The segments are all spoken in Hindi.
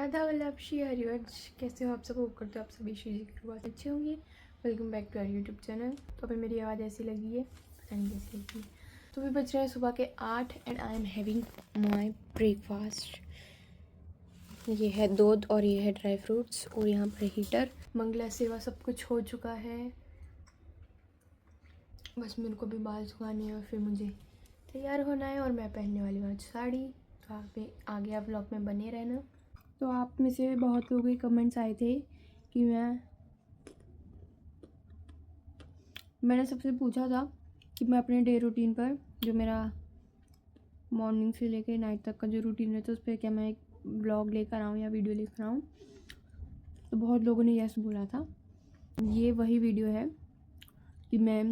राधा वल्लभ श्री हरिवंश। कैसे हो आप सब? होप करते हो आप सभी श्री जी की कृपा से अच्छे होंगे। Welcome back to our YouTube channel. तो अभी मेरी आवाज़ ऐसी लगी है, पता नहीं कैसी लगी है। तो अभी बज रहे हैं सुबह के 8 and I am having my breakfast. ये है दूध और ये है ड्राई फ्रूट्स और यहाँ पर हीटर। मंगला सेवा सब कुछ हो चुका है, बस मेरे को भी बाल सुखाने हैं और फिर मुझे तैयार होना है और मैं पहनने वाली हूँ आज साड़ी। तो आप भी आगे आप ब्लॉग में बने रहना। तो आप में से बहुत लोगों के कमेंट्स आए थे कि मैंने सबसे पूछा था कि मैं अपने डे रूटीन पर, जो मेरा मॉर्निंग से लेकर नाइट तक का जो रूटीन रहता है, उस पर क्या मैं एक ब्लॉग लेकर आऊँ या वीडियो लेकर आऊँ। तो बहुत लोगों ने यस बोला था। ये वही वीडियो है कि मैं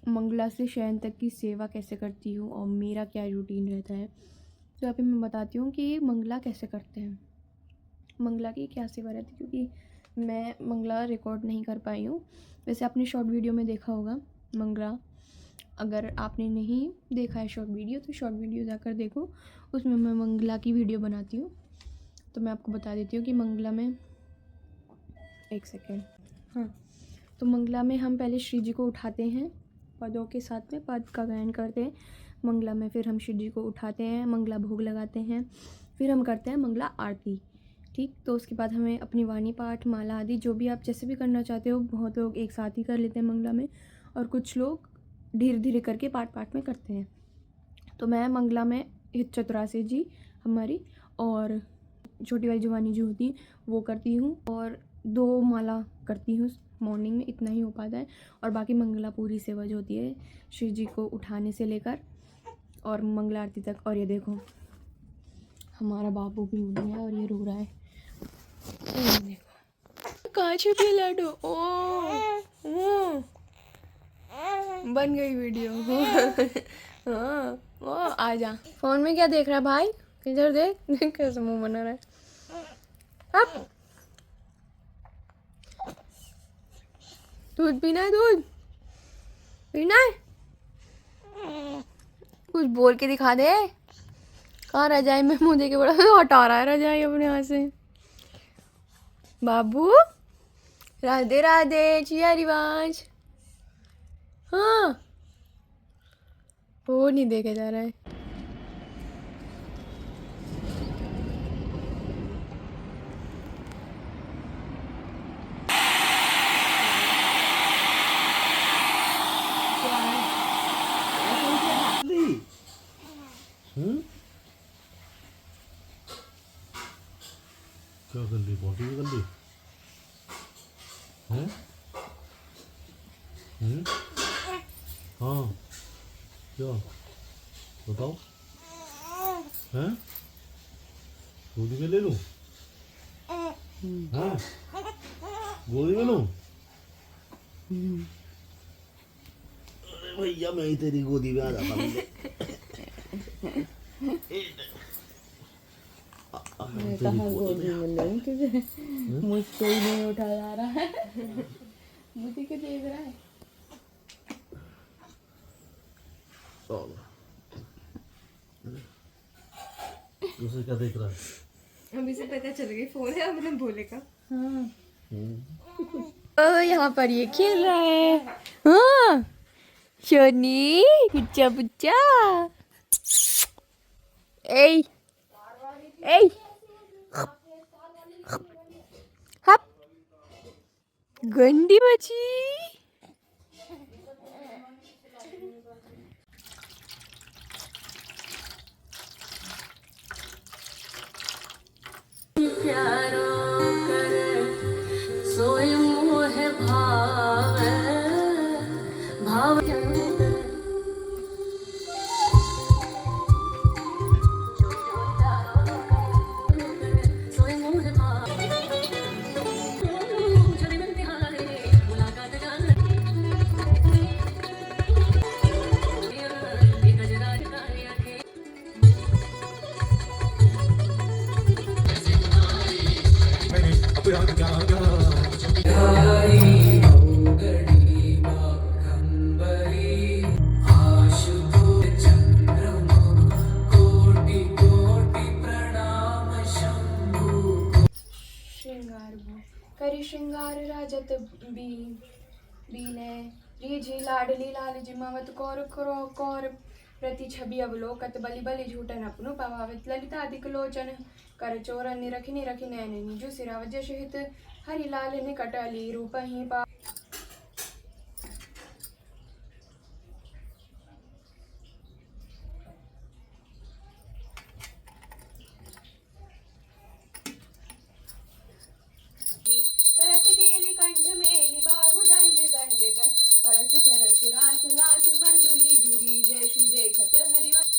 मंगला से शयन तक की सेवा कैसे करती हूँ और मेरा क्या रूटीन रहता है। तो अभी मैं बताती हूँ कि मंगला कैसे करते हैं, मंगला की क्या सेवा रहती है, क्योंकि मैं मंगला रिकॉर्ड नहीं कर पाई हूँ। वैसे आपने शॉर्ट वीडियो में देखा होगा मंगला। अगर आपने नहीं देखा है शॉर्ट वीडियो तो शॉर्ट वीडियो जाकर देखो, उसमें मैं मंगला की वीडियो बनाती हूँ। तो मैं आपको बता देती हूँ कि मंगला में एक सेकेंड, हाँ, तो मंगला में हम पहले श्री जी को उठाते हैं पदों के साथ में, पद का गायन करते हैं मंगला में। फिर हम श्री जी को उठाते हैं, मंगला भोग लगाते हैं, फिर हम करते हैं मंगला आरती। ठीक, तो उसके बाद हमें अपनी वाणी पाठ, माला आदि जो भी आप जैसे भी करना चाहते हो, बहुत लोग एक साथ ही कर लेते हैं मंगला में और कुछ लोग धीरे धीरे करके पाठ पाठ में करते हैं। तो मैं मंगला में चतुरासी जी हमारी और छोटी वाली जो वाणी जी होती है वो करती हूँ और 2 माला करती हूँ मॉर्निंग में, इतना ही हो पाता है। और बाकी मंगला पूरी सेवा जो होती है श्री जी को उठाने से लेकर और मंगला आरती तक। और ये देखो हमारा बाबू भी उठ गया और ये रो रहा है, देखो कहाँ छुपी लाडो। ओ बन गई वीडियो। हाँ ओ आ जा। फोन में क्या देख रहा है भाई? इधर देख, देख कैसे मुंह बना रहा है। अब दूध पीना है, दूध पीना है, कुछ बोल के दिखा दे। कहाँ रजाई में मुँह देके बड़ा हटा रहा है रजाई अपने यहाँ से। बाबू राधे राधे जिया रिवाज। हाँ वो नहीं देखे जा रहा है। क्या कर ली? बॉडी भी कर ली हैं? हाँ क्या बताओ हैं? गोदी में ले लूं? हाँ गोदी में लूं? अरे भैया मैं ही तेरी गोदी में आ जाता हूँ। मैं कहाँ गोदी में लूं तुझे? मुझको ही नहीं उठा जा रहा है। मुझे क्या देख रहा है? दूसरे क्या देख रहा है? अभी से पता चल गई फोन है, अब बोले का। हाँ यहाँ पर ये खेल रहा है। हाँ शोनी बुच्चा बुच्चा। ए ए हप गंदी बची। प्यारो कर सोई मोह भाव भाव श्रृंगार भो करी श्रृंगार राजत बीने रीझी लाडली लाल जिमावत कौर करो कौर प्रति छवि अवलोकत बलि बलि झूठन अपनु पवावित ललिता अधिक लोचन कर चोर निरखि निरखि नैन निजु सिरावज सहित हरि लाल निकटली रूप ही पा करत केली कंठ मेली बाहु दंड दंड गत परस सरस रास लास मंडुली जुरी जैसी देखत हरिवन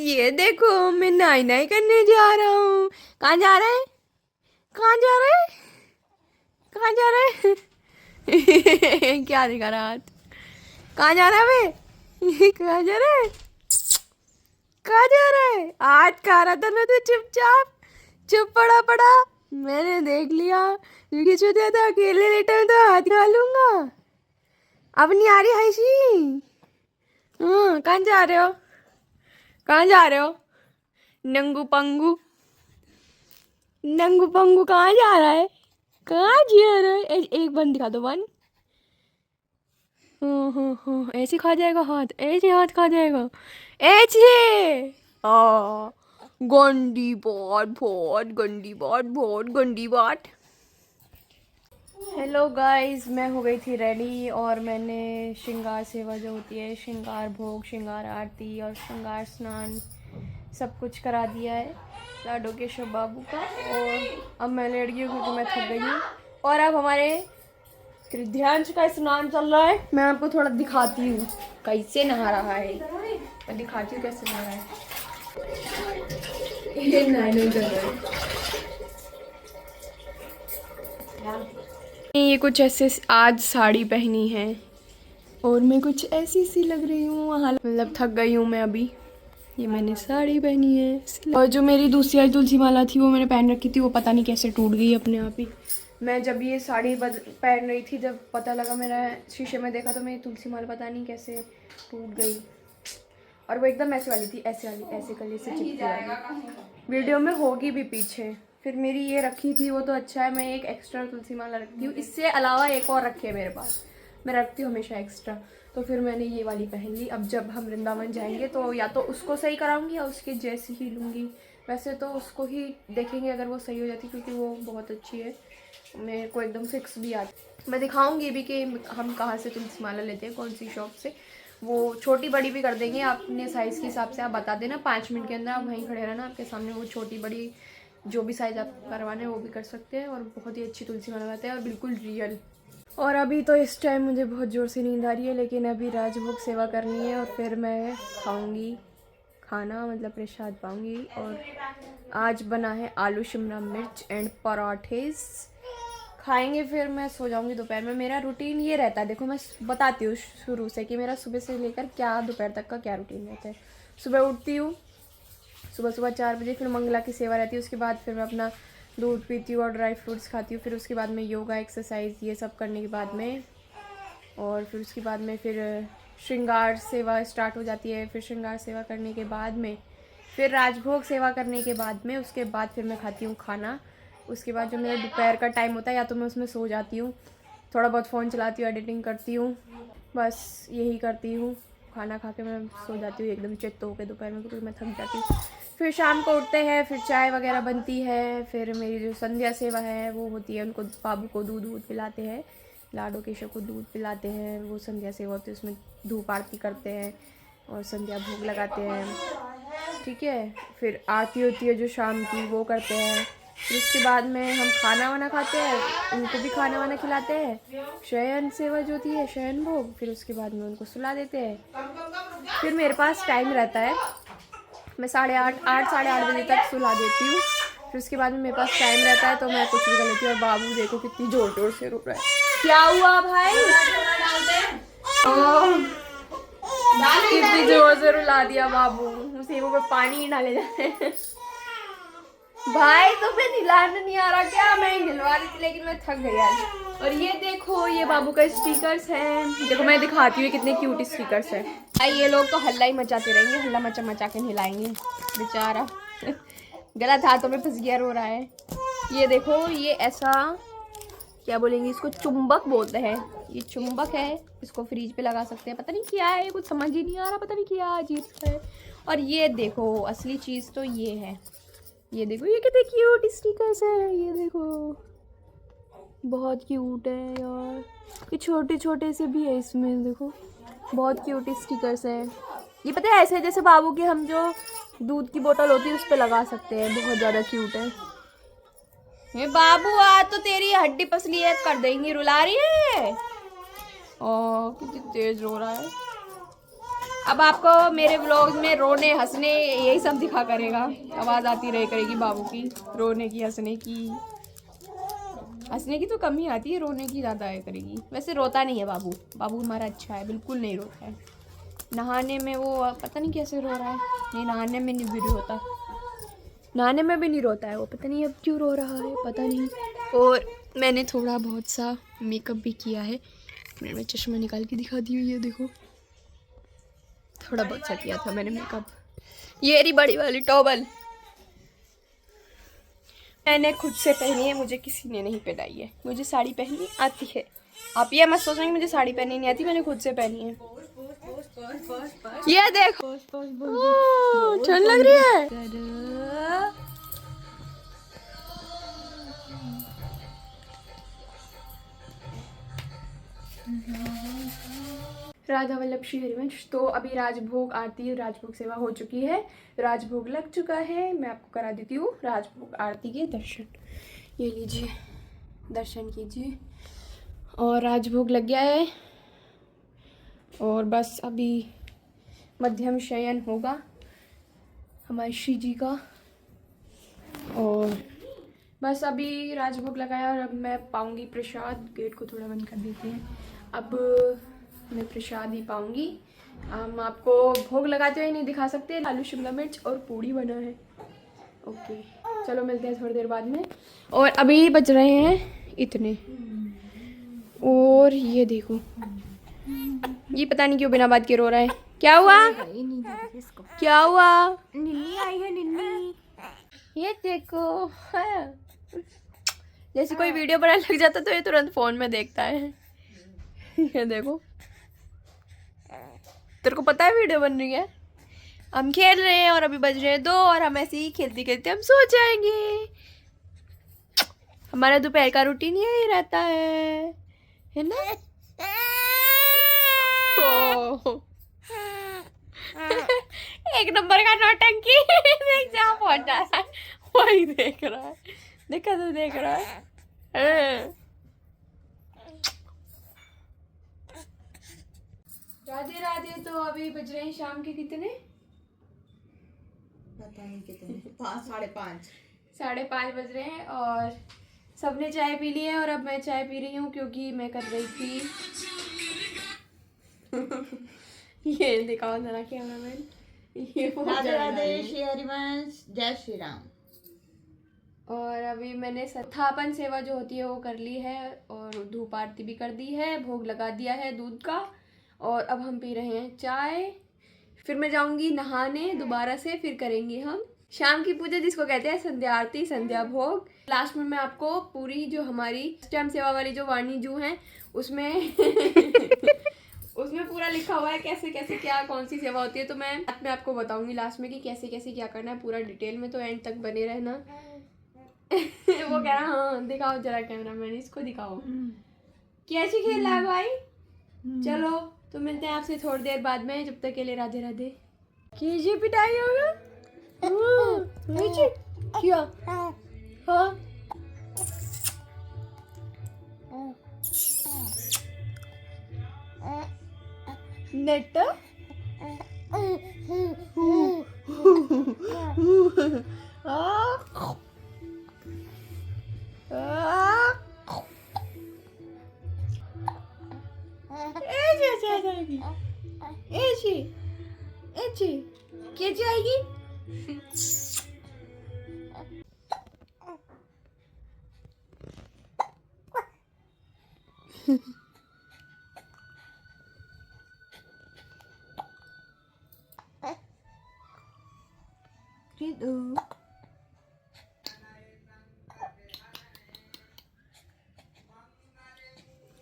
ये देखो मैं नाई नाई करने जा रहा हूँ। कहाँ जा रहा है? कहाँ जा रहा है? कहाँ जा रहा है? क्या दिखा रहा हाथ? कहाँ जा रहा है बे? कहाँ जा रहा है? कहाँ जा रहा है? हाथ खा रहा था ना तो चुपचाप चुप पड़ा पड़ा। मैंने देख लिया क्योंकि सोचा था अकेले लेटा हूँ तो हाथ खा लूंगा। अब नहीं आ रही हैसी। कहाँ जा रहे हो? कहाँ जा रहे हो? नंगू पंगू नंगू पंगू कहाँ जा रहा है? कहाँ जा रहा है? एक बन दिखा दो बन। ऐसे खा जाएगा हाथ, ऐसे हाथ खा जाएगा ऐसे। गंदी बात, बहुत गंदी बात, बहुत गंदी बात। हेलो गाइस, मैं हो गई थी रेडी और मैंने श्रृंगार सेवा जो होती है, श्रृंगार भोग, श्रृंगार आरती और श्रृंगार स्नान सब कुछ करा दिया है लाडो केशव बाबू का। और अब मैं लेट गई क्योंकि मैं थक गई हूँ। और अब हमारे कृध्यांश का स्नान चल रहा है। मैं आपको थोड़ा दिखाती हूँ कैसे नहा रहा है। मैं दिखाती हूँ कैसे नहा रहा है। ये नहीं कर रहा है। ये कुछ ऐसे आज साड़ी पहनी है और मैं कुछ ऐसी सी लग रही हूँ, मतलब थक गई हूँ मैं अभी। ये मैंने साड़ी पहनी है और जो मेरी दूसरी वाली तुलसी माला थी वो मैंने पहन रखी थी, वो पता नहीं कैसे टूट गई अपने आप ही। मैं जब ये साड़ी पहन रही थी, जब पता लगा, मेरा शीशे में देखा तो मेरी तुलसी माला पता नहीं कैसे टूट गई। और वो एकदम ऐसे वाली थी, ऐसे वाली, ऐसे कली से चिपकी वाली। वीडियो में होगी भी पीछे। फिर मेरी ये रखी थी, वो तो अच्छा है, मैं एक एक्स्ट्रा तुलसी माला रखती हूँ। इससे अलावा एक और रखी है मेरे पास, मैं रखती हूँ हमेशा एक्स्ट्रा। तो फिर मैंने ये वाली पहन ली। अब जब हम वृंदावन जाएंगे तो या तो उसको सही कराऊंगी या उसके जैसी ही लूँगी। वैसे तो उसको ही देखेंगे अगर वो सही हो जाती, क्योंकि वो बहुत अच्छी है, मेरे को एकदम फिक्स भी आती। मैं दिखाऊंगी भी कि हम कहाँ से तुलसी माला लेते हैं, कौन सी शॉप से। वो छोटी बड़ी भी कर देंगे, अपने साइज़ के हिसाब से आप बता देना। 5 मिनट के अंदर आप वहीं खड़े रहना, आपके सामने वो छोटी बड़ी जो भी साइज़ आप करवाने वो भी कर सकते हैं। और बहुत ही अच्छी तुलसी माला लगाते हैं और बिल्कुल रियल। और अभी तो इस टाइम मुझे बहुत ज़ोर से नींद आ रही है, लेकिन अभी राजभोग सेवा करनी है और फिर मैं खाऊंगी खाना, मतलब प्रसाद पाऊंगी। और आज बना है आलू शिमला मिर्च एंड पराठेज खाएंगे, फिर मैं सो जाऊंगी दोपहर में। मेरा रूटीन ये रहता है, देखो मैं बताती हूँ शुरू से कि मेरा सुबह से लेकर क्या दोपहर तक का क्या रूटीन रहता है। सुबह उठती हूँ, सुबह 4 बजे, फिर मंगला की सेवा रहती है। उसके बाद फिर मैं अपना दूध पीती हूँ और ड्राई फ्रूट्स खाती हूँ। फिर उसके बाद में योगा, एक्सरसाइज, ये सब करने के बाद में, और फिर उसके बाद में फिर श्रृंगार सेवा स्टार्ट हो जाती है। फिर श्रृंगार सेवा करने के बाद में फिर राजभोग सेवा करने के बाद में उसके बाद फिर मैं खाती हूँ खाना। उसके बाद जो मेरा दोपहर का टाइम होता है, या तो मैं उसमें सो जाती हूँ, थोड़ा बहुत फ़ोन चलाती हूँ, एडिटिंग करती हूँ, बस यही करती हूँ। खाना खा के मैं सो जाती हूँ एकदम चित्त होकर दोपहर में, क्योंकि मैं थक जाती हूँ। फिर शाम को उठते हैं, फिर चाय वगैरह बनती है। फिर मेरी जो संध्या सेवा है वो होती है, उनको बाबू को दूध पिलाते हैं, लाडो केशव को दूध पिलाते हैं। वो संध्या सेवा होती है, उसमें धूप आरती करते हैं और संध्या भोग लगाते हैं, ठीक है। फिर आरती होती है जो शाम की, वो करते हैं। फिर उसके बाद में हम खाना वाना खाते हैं, उनको भी खाना वाना खिलाते हैं। शयन सेवा जो होती है, शयन भोग, फिर उसके बाद में उनको सुला देते हैं। फिर मेरे पास टाइम रहता है, मैं 8:30 साढ़े 8 बजे तक सुला देती हूँ। फिर उसके बाद में मेरे पास टाइम रहता है तो मैं कुछ भी कर लेती हूँ। और बाबू देखो कितनी जोर जोर से रो रहा है। क्या हुआ भाई? कितनी जोर से रुला दिया बाबू, सेबों पे पानी ही डाले जाते हैं। भाई तुम्हें हिलाना नहीं आ रहा क्या? मैं हिलवा रही थी लेकिन मैं थक गई आज। और ये देखो ये बाबू का स्टिकर्स हैं। देखो मैं दिखाती हूँ कितने क्यूट स्टिकर्स हैं। भाई ये लोग तो हल्ला ही मचाते रहेंगे, हल्ला मचा मचा के हिलाएंगे बेचारा। गलत हाथों में फंस गया, रो रहा है। ये देखो ये ऐसा क्या बोलेंगे इसको, चुंबक बोलते हैं। ये चुंबक है, इसको फ्रिज पे लगा सकते हैं। पता नहीं क्या है, कुछ समझ ही नहीं आ रहा, पता नहीं क्या अजीब है। और ये देखो असली चीज़ तो ये है। ये देखो ये कितने क्यूट स्टिकर्स है। ये देखो बहुत क्यूट है यार। ये छोटे छोटे से भी है इसमें, देखो बहुत क्यूट स्टिकर्स है। ये पता है ऐसे जैसे बाबू के हम जो दूध की बोतल होती है उस पर लगा सकते हैं। बहुत ज़्यादा क्यूट है। ये बाबू आज तो तेरी हड्डी पसली है कर देंगी, रुला रही है। ओह कितनी तेज रो रहा है। अब आपको मेरे व्लॉग में रोने हंसने यही सब दिखा करेगा। आवाज़ आती रही करेगी बाबू की, रोने की हंसने की। हंसने की तो कम ही आती है, रोने की ज़्यादा आया करेगी। वैसे रोता नहीं है बाबू, बाबू हमारा अच्छा है, बिल्कुल नहीं रोता है। नहाने में वो पता नहीं कैसे रो रहा है। नहीं नहाने में नहीं भी रोता, नहाने में भी नहीं रोता है वो, पता नहीं अब क्यों रो रहा है, पता नहीं। और मैंने थोड़ा बहुत सा मेकअप भी किया है। मैं चश्मा निकाल के दिखाती हूँ। ये देखो थोड़ा बहुत सा किया था मैंने मेकअप। ये रही बड़ी वाली टॉवल मैंने खुद से पहनी है, मुझे किसी ने नहीं पहनाई है। मुझे साड़ी पहननी आती है। आप ये मत सोचेंगे मुझे साड़ी पहननी नहीं आती, मैंने खुद से पहनी है। ये देखो ठंड लग रही है। राधा वल्लभ श्री हरिवंश। तो अभी राजभोग आरती, राजभोग सेवा हो चुकी है, राजभोग लग चुका है। मैं आपको करा देती हूँ राजभोग आरती के दर्शन। ये लीजिए दर्शन कीजिए। और राजभोग लग गया है और बस अभी मध्यम शयन होगा हमारे श्री जी का। और बस अभी राजभोग लगाया और अब मैं पाऊंगी प्रसाद। गेट को थोड़ा बंद कर देते हैं। अब मैं प्रसाद ही पाऊंगी। हम आपको भोग लगाते हुए नहीं दिखा सकते। आलू शिमला मिर्च और पूड़ी बना है। ओके चलो मिलते हैं थोड़ी देर बाद में। और अभी बज रहे हैं इतने। और ये देखो ये पता नहीं क्यों बिना बात के रो रहा है। क्या हुआ? क्या हुआ? निन्नी आई है निन्नी। ये देखो जैसे कोई वीडियो बनाने लग जाता तो ये तुरंत फोन में देखता है। ये देखो तेरे को पता है वीडियो बन रही है। हम खेल रहे हैं और अभी बज रहे हैं 2 और हम ऐसे ही खेलते खेलते हम सो जाएंगे। हमारा दोपहर का रूटीन यही रहता है ना। एक नंबर का नौटंकी। देख जहाँ पहुंच जा रहा है वही देख रहा है। देखा तो देख रहा है। राधे राधे। तो अभी बज रहे हैं शाम के कितने, पता नहीं कितने, 5 साढ़े 5 5:30 बज रहे हैं। और सबने चाय पी ली है और अब मैं चाय पी रही हूँ क्योंकि मैं कर रही थी ये दिखाओ जरा कैमरामैन। ये राधे राधे श्री हरिवंश, जय श्री राम। और अभी मैंने स्थापन सेवा जो होती है वो कर ली है और धूप आरती भी कर दी है, भोग लगा दिया है दूध का। और अब हम पी रहे हैं चाय। फिर मैं जाऊंगी नहाने दोबारा से, फिर करेंगे हम शाम की पूजा जिसको कहते हैं संध्या आरती, संध्या भोग। लास्ट में मैं आपको पूरी जो हमारी स्टैम्प सेवा वाली जो वाणी जू है उसमें उसमें पूरा लिखा हुआ है कैसे कैसे क्या कौन सी सेवा होती है। तो मैं आपको बताऊंगी लास्ट में कि कैसे कैसे क्या करना है पूरा डिटेल में। तो एंड तक बने रहना। वो कह रहा हाँ दिखाओ जरा कैमरा मैन, इसको दिखाओ कैसे खेल रहा है भाई। चलो तो मिलते हैं आपसे थोड़ी देर बाद में। जब तक के लिए राधे राधे। कीजिए पिटाई होगा क्या? हाँ नेट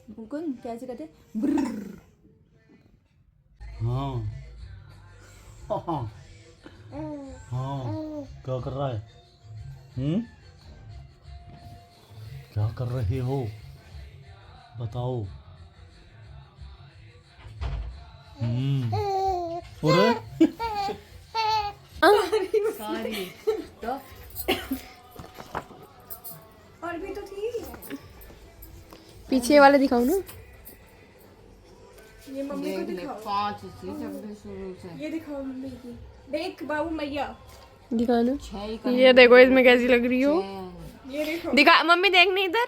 मुकुंद कैसे कहते? हाँ हाँ हाँ, क्या कर रहा है? क्या कर रहे हो बताओ। अरे सॉरी तो और भी तो थी। पीछे वाला दिखाओ ना। ये मम्मी को दिखाओ। 5 थी जब भी शुरू से। ये दिखाओ मम्मी की। देख बाबू मैया। दिखाना। 6 ये देखो इसमें कैसी लग रही हो। ये देखो दिखा मम्मी, देखने इधर।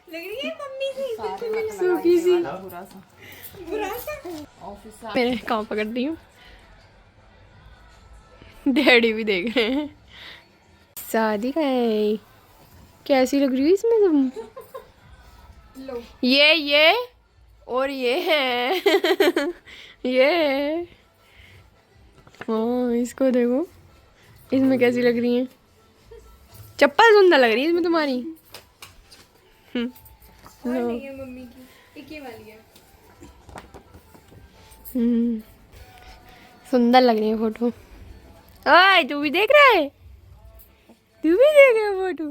लग रही है मम्मी की सारे मत सूखी सी। बुरा सा बुरा सा। ऑफिस मेरे काम पकड़ रही हूँ। डैडी भी देख रहे हैं। शादी का है। कैसी लग रही हो इसमें तुम? लो ये और ये है। ये हाँ, इसको देखो इसमें कैसी लग रही है। चप्पल सुंदर लग रही है इसमें तुम्हारी। और नहीं है मम्मी की। एक ये वाली है। सुंदर लग रही है फोटो। ओए तू भी देख रहा है? तू भी देख रहा है फोटो?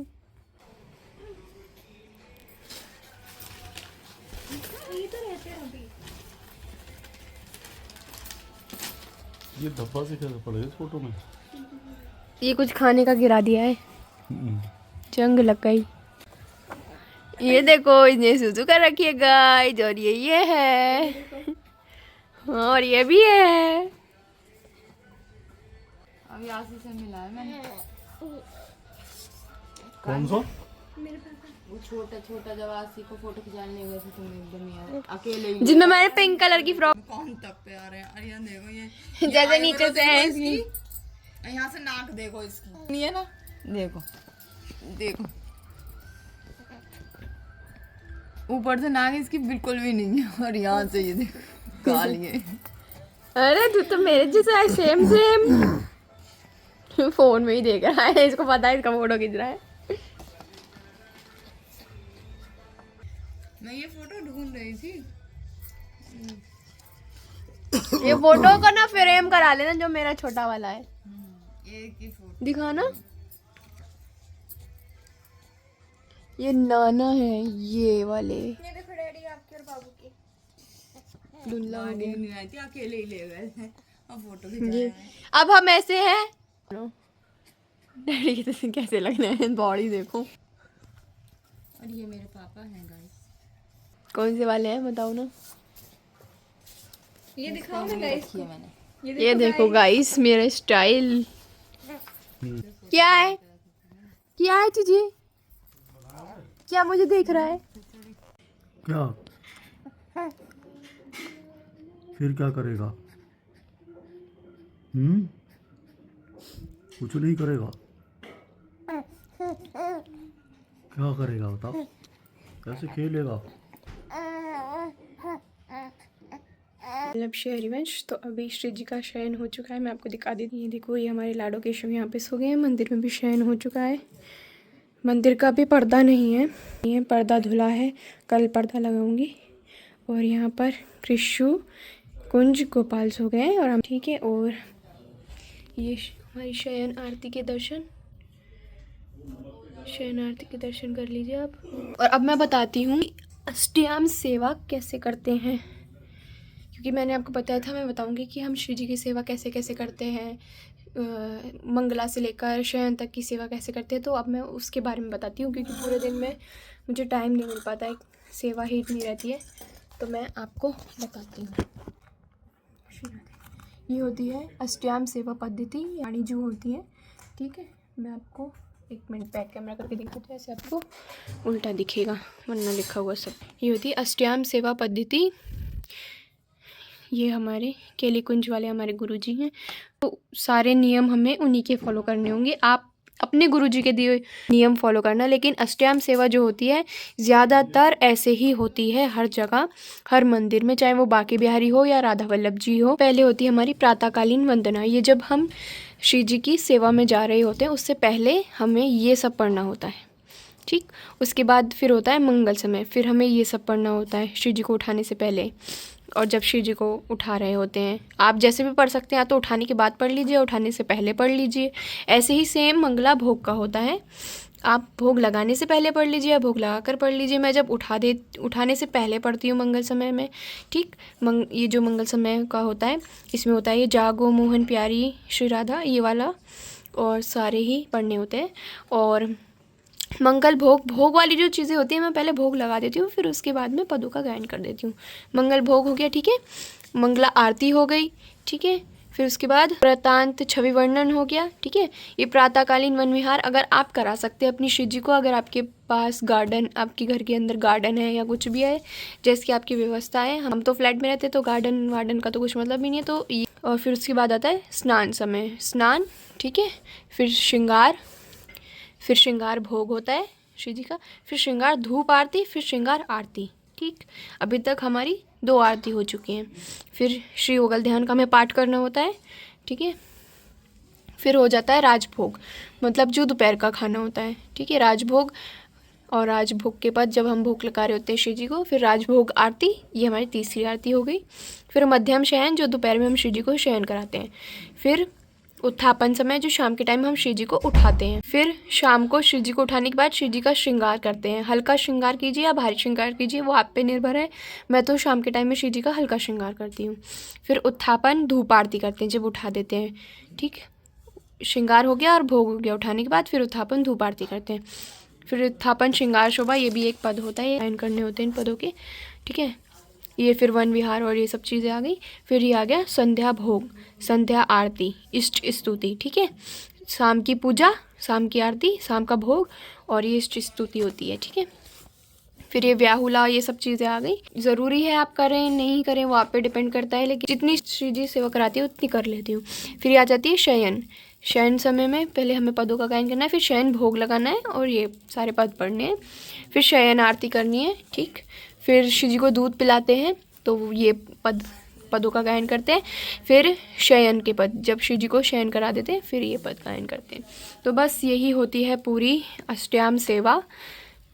ये तो रहते हैं अभी। ये धब्बा से कैसे पड़ गया इस फोटो में? ये कुछ खाने का गिरा दिया है, जंग लग गई। ये देखो इसने सुसु कर रखी है गाइस। और ये है और ये भी है। अभी आशी से मिला है मैंने। कौन सा? वो छोटा छोटा जब आशी को फोटो खिंचाने ले गए थे तुम एकदम यार अकेले ही। जिसमें मैंने पिंक कलर की फ्रॉक, कौन तक पे आ रहे हैं? अरे यार देखो ये जैसे नीचे से है इसकी। यहाँ से नाक देखो इसकी नहीं है ना। देखो देखो ऊपर से नाक इसकी बिल्कुल भी नहीं है और यहाँ से ये देखो काली है। अरे तू तो मेरे जैसा है, सेम सेम। फोन में ही देख रहा है, इसको पता है इसका फोटो खींच रहा है। मैं ये फोटो ढूंढ रही थी। ये फोटो का ना फ्रेम करा लेना जो मेरा छोटा वाला है। एक ही फोटो दिखाना। ये नाना है ये वाले। ये देखो डैडी आपके और बाबू की। दुल्ला हो गया। नहीं आई थी अकेले ही ले गए थे और फोटो ये खिंचाया है। अब हम ऐसे हैं। डैडी के तो कैसे लग रहे हैं, बॉडी देखो। और ये मेरे पापा हैं गाइस। कौन से वाले हैं बताओ ना। ये दिखाओ ना गाइस रखी है मैंने। ये देखो गाइस मेरा स्टाइल। क्या है? क्या है तुझे? क्या मुझे देख रहा है? क्या? फिर क्या करेगा? कुछ नहीं करेगा। क्या करेगा बताओ? कैसे खेलेगा? मतलब शहरी वंश। तो अभी श्री जी का शयन हो चुका है, मैं आपको दिखा देती हूँ। ये देखो ये हमारे लाडो केशव यहाँ पे सो गए हैं। मंदिर में भी शयन हो चुका है। मंदिर का भी पर्दा नहीं है, ये पर्दा धुला है, कल पर्दा लगाऊंगी। और यहाँ पर कृषु कुंज गोपाल सो गए हैं और हम ठीक है। और ये हमारी शयन आरती के दर्शन, शयन आरती के दर्शन कर लीजिए आप। और अब मैं बताती हूँ अष्टयाम सेवा कैसे करते हैं, क्योंकि मैंने आपको बताया था, मैं बताऊंगी कि हम श्री जी की सेवा कैसे कैसे करते हैं, मंगला से लेकर शयन तक की सेवा कैसे करते हैं। तो अब मैं उसके बारे में बताती हूँ, क्योंकि पूरे दिन में मुझे टाइम नहीं मिल पाता है, सेवा ही इतनी रहती है। तो मैं आपको बताती हूँ। ये होती है अष्टयाम सेवा पद्धति, यानी जो होती है, ठीक है। मैं आपको एक मिनट बैक कैमरा करके दिखाती हूँ, ऐसे आपको उल्टा दिखेगा वरना लिखा हुआ सब। ये होती है अष्टयाम सेवा पद्धति। ये हमारे केली कुंज वाले हमारे गुरुजी हैं, तो सारे नियम हमें उन्हीं के फॉलो करने होंगे। आप अपने गुरुजी के दिए नियम फॉलो करना। लेकिन अष्टयाम सेवा जो होती है ज़्यादातर ऐसे ही होती है हर जगह, हर मंदिर में, चाहे वो बांके बिहारी हो या राधा वल्लभ जी हो। पहले होती है हमारी प्रातःकालीन वंदना। ये जब हम श्री जी की सेवा में जा रहे होते हैं उससे पहले हमें ये सब पढ़ना होता है, ठीक। उसके बाद फिर होता है मंगल समय, फिर हमें ये सब पढ़ना होता है श्री जी को उठाने से पहले। और जब श्री जी को उठा रहे होते हैं, आप जैसे भी पढ़ सकते हैं, या तो उठाने के बाद पढ़ लीजिए, उठाने से पहले पढ़ लीजिए। ऐसे ही सेम मंगला भोग का होता है, आप भोग लगाने से पहले पढ़ लीजिए या भोग लगा कर पढ़ लीजिए। मैं जब उठाने से पहले पढ़ती हूँ मंगल समय में, ठीक। ये जो मंगल समय का होता है इसमें होता है ये जागो मोहन प्यारी श्री राधा, ये वाला, और सारे ही पढ़ने होते हैं। और मंगल भोग वाली जो चीज़ें होती हैं मैं पहले भोग लगा देती हूँ, फिर उसके बाद में पदों का गायन कर देती हूँ। मंगल भोग हो गया, ठीक है। मंगला आरती हो गई, ठीक है। फिर उसके बाद व्रतांत छवि वर्णन हो गया, ठीक है। ये प्रातःकालीन वन विहार अगर आप करा सकते हैं अपनी श्री जी को, अगर आपके पास गार्डन, आपके घर के अंदर गार्डन है या कुछ भी है, जैसे आपकी व्यवस्था है। हम तो फ्लैट में रहते हैं तो गार्डन वार्डन का तो कुछ मतलब ही नहीं है, तो ये। और फिर उसके बाद आता है स्नान समय, स्नान, ठीक है। फिर श्रृंगार भोग होता है श्री जी का, फिर श्रृंगार धूप आरती, फिर श्रृंगार आरती, ठीक। अभी तक हमारी 2 आरती हो चुकी हैं। फिर श्री योगल ध्यान का हमें पाठ करना होता है, ठीक है। फिर हो जाता है राजभोग, मतलब जो दोपहर का खाना होता है, ठीक है, राजभोग। और राजभोग के बाद जब हम भोग लगा रहे होते हैं श्री जी को, फिर राजभोग आरती, ये हमारी तीसरी आरती हो गई। फिर मध्यम शयन, जो दोपहर में हम श्री जी को शयन कराते हैं। फिर उत्थापन समय, जो शाम के टाइम हम श्री जी को उठाते हैं। फिर शाम को श्री जी को उठाने के बाद श्री जी का श्रृंगार करते हैं। हल्का श्रृंगार कीजिए या भारी श्रृंगार कीजिए, वो आप पे निर्भर है। मैं तो शाम के टाइम में श्री जी का हल्का श्रृंगार करती हूँ। फिर उत्थापन धूप आरती करते हैं जब उठा देते हैं, ठीक। श्रृंगार हो गया और भोग हो गया उठाने के बाद, फिर उत्थापन धूप आरती करते हैं। फिर उत्थापन श्रृंगार शोभा, ये भी एक पद होता है, ये गायन करने होते हैं इन पदों के, ठीक है। ये फिर वन विहार और ये सब चीज़ें आ गई। फिर ये आ गया संध्या भोग, संध्या आरती, इष्ट स्तुति, ठीक है। शाम की पूजा, शाम की आरती, शाम का भोग, और ये इष्ट स्तुति होती है, ठीक है। फिर ये व्याहुला, ये सब चीज़ें आ गई। ज़रूरी है आप करें नहीं करें वो आप पे डिपेंड करता है, लेकिन जितनी श्री जी सेवा कराती है उतनी कर लेती हूँ। फिर ये आ जाती है शयन। शयन समय में पहले हमें पदों का गायन करना है, फिर शयन भोग लगाना है और ये सारे पद पढ़ने हैं। फिर शयन आरती करनी है, ठीक। फिर श्री जी को दूध पिलाते हैं तो ये पदों का गायन करते हैं। फिर शयन के पद, जब श्री जी को शयन करा देते हैं फिर ये पद गायन करते हैं। तो बस यही होती है पूरी अष्टयाम सेवा।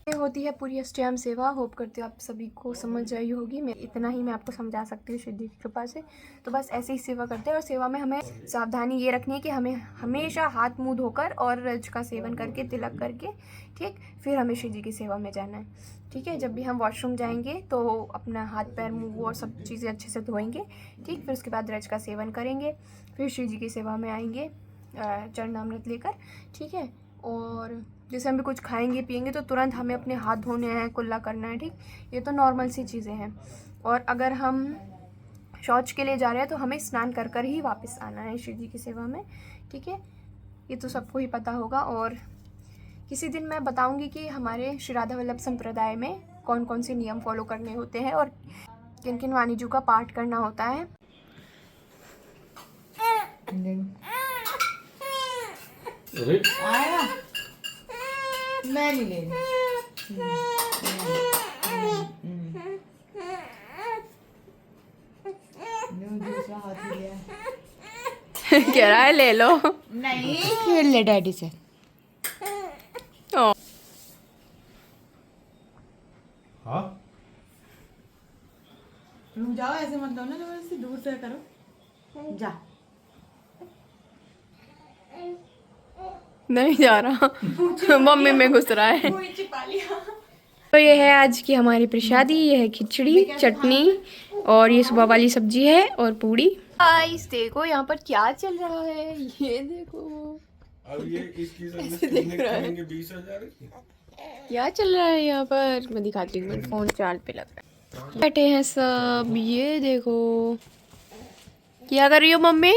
ये होती है पूरी अष्टयाम सेवा। होप करती हूँ आप सभी को समझ आई होगी। मैं इतना ही मैं आपको समझा सकती हूँ श्री जी की कृपा से। तो बस ऐसे ही सेवा करते हैं, और सेवा में हमें सावधानी ये रखनी है कि हमें हमेशा हाथ मुँह धोकर और रज का सेवन करके, तिलक करके, ठीक, फिर हमें श्री जी की सेवा में जाना है, ठीक है। जब भी हम वॉशरूम जाएंगे तो अपना हाथ पैर मुँह और सब चीज़ें अच्छे से धोएंगे, ठीक। फिर उसके बाद रज का सेवन करेंगे, फिर श्री जी की सेवा में आएंगे चरणामृत लेकर, ठीक है। और जैसे हम भी कुछ खाएंगे पिएंगे तो तुरंत हमें अपने हाथ धोने हैं, कुल्ला करना है, ठीक। ये तो नॉर्मल सी चीज़ें हैं। और अगर हम शौच के लिए जा रहे हैं तो हमें स्नान कर कर ही वापस आना है श्री जी की सेवा में, ठीक है। ये तो सबको ही पता होगा। और किसी दिन मैं बताऊंगी कि हमारे श्री राधा वल्लभ संप्रदाय में कौन कौन से नियम फॉलो करने होते हैं और किन किन वाणिज्यों का पाठ करना होता है। आया मैं नहीं ले रही। दूसरा हाथ ही लिया। कह रहा है ले लो। नहीं खेल ले डैडी से। हाँ रुक जाओ, ऐसे मत दो ना, जबरदस्ती दूर से करो। जा नहीं जा रहा मम्मी में घुस रहा है। तो ये है आज की हमारी प्रसादी। ये है खिचड़ी, चटनी, और ये सुबह वाली सब्जी है और पूड़ी। गाइस देखो यहाँ पर क्या चल रहा है, ये देखो। अब ये इसकी सर्विस 20,000 क्या चल रहा है यहाँ पर, मैं दिखाती हूँ। फोन चार्ज पे लग रहा है, बैठे हैं सब। ये देखो क्या कर रही हो मम्मी?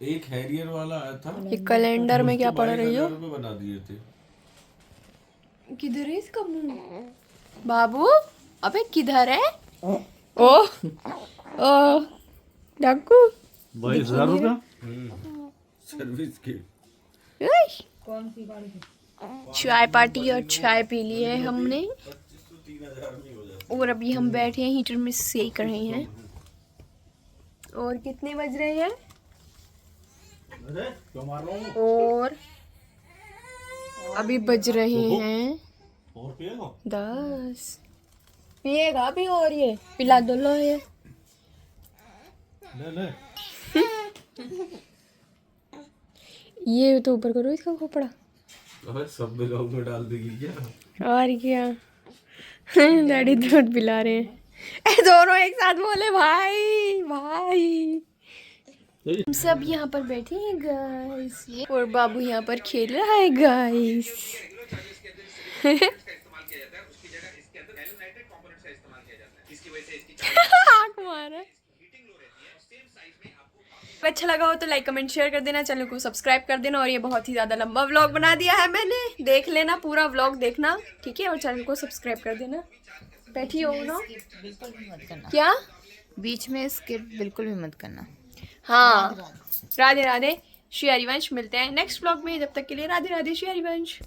एक हैरियर वाला आया था, ये कैलेंडर में क्या पढ़ रही हो? बना दिए थे। किधर है इसका मुंह बाबू? अबे किधर है? ओ डाकू 22,000 रुपया सर्विस के। कौन सी गाड़ी थी? चाय पार्टी और चाय पी ली है हमने और अभी हम बैठे हैं हीटर में सेक रहे हैं। और कितने बज रहे हैं? और अभी बज रहे हैं 10। पिएगा भी और ये पिला दो लो ये। ये तो ऊपर करो इसका खोपड़ा। अबे सब ब्लॉग में डाल देगी क्या? और क्या डैडी दूध पिला रहे हैं। ए दोनों एक साथ बोले भाई भाई। हम सब यहाँ पर बैठे हैं गाइस और बाबू यहाँ पर खेल रहा है गाइस। आँख मारा। अच्छा लगा हो तो लाइक कमेंट शेयर कर देना, चैनल को सब्सक्राइब कर देना। और ये बहुत ही ज़्यादा लंबा व्लॉग बना दिया है मैंने, देख लेना पूरा व्लॉग देखना, ठीक है। और चैनल को सब्सक्राइब कर देना। बैठी हो ना? बिल्कुल भी मत करना, क्या बीच में स्किप बिल्कुल भी मत करना। हाँ, राधे राधे श्री हरिवंश। मिलते हैं नेक्स्ट व्लॉग में, जब तक के लिए राधे राधे श्री हरिवंश।